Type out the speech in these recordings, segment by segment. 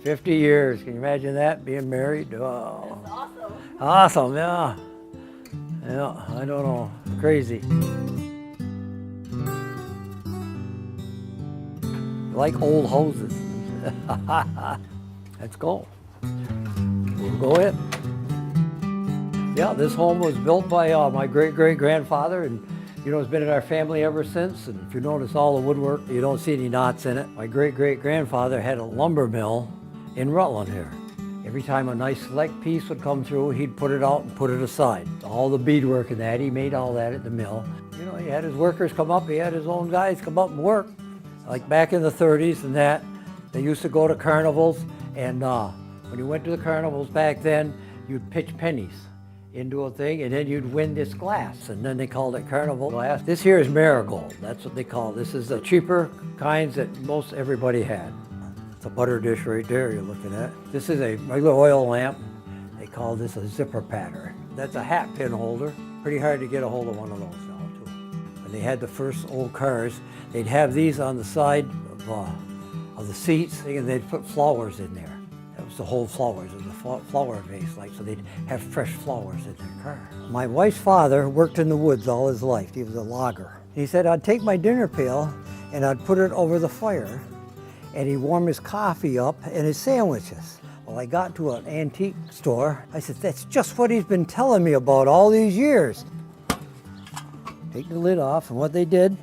50 years, can you imagine that, being married? Oh. That's awesome. Awesome, yeah. Yeah, I don't know, crazy. Like old hoses. Let's go. We'll go in. Yeah, this home was built by my great-great-grandfather, and you know, it's been in our family ever since. And if you notice all the woodwork, you don't see any knots in it. My great-great-grandfather had a lumber mill in Rutland here. Every time a nice select piece would come through, he'd put it out and put it aside. All the beadwork and that, he made all that at the mill. You know, he had his workers come up, he had his own guys come up and work. Like back in the 30s and that, they used to go to carnivals, and when you went to the carnivals back then, you'd pitch pennies into a thing, and then you'd win this glass, and then they called it carnival glass. This here is marigold, that's what they call it. This is the cheaper kinds that most everybody had. It's a butter dish right there you're looking at. This is a regular oil lamp. They call this a zipper patter. That's a hat pin holder. Pretty hard to get a hold of one of those now too. When they had the first old cars, they'd have these on the side of the seats, and they'd put flowers in there. That was to hold flowers in the flower vase, like, so they'd have fresh flowers in their car. My wife's father worked in the woods all his life. He was a logger. He said, I'd take my dinner pail and I'd put it over the fire, and he'd warm his coffee up and his sandwiches. Well, I got to an antique store. I said, that's just what he's been telling me about all these years. Take the lid off, and what they did,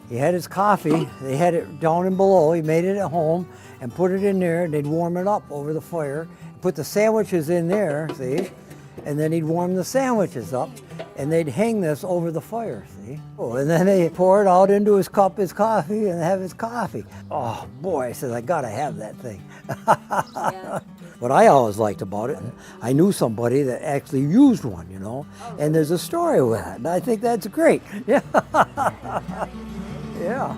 he had his coffee, they had it down and below, he made it at home and put it in there, and they'd warm it up over the fire, put the sandwiches in there, see, and then he'd warm the sandwiches up, and they'd hang this over the fire, see. Oh, and then they pour it out into his cup, his coffee, and have his coffee. Oh boy, I said, I gotta have that thing. Yeah. What I always liked about it, I knew somebody that actually used one, you know, and there's a story with it, and I think that's great. Yeah. Yeah.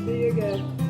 See you again.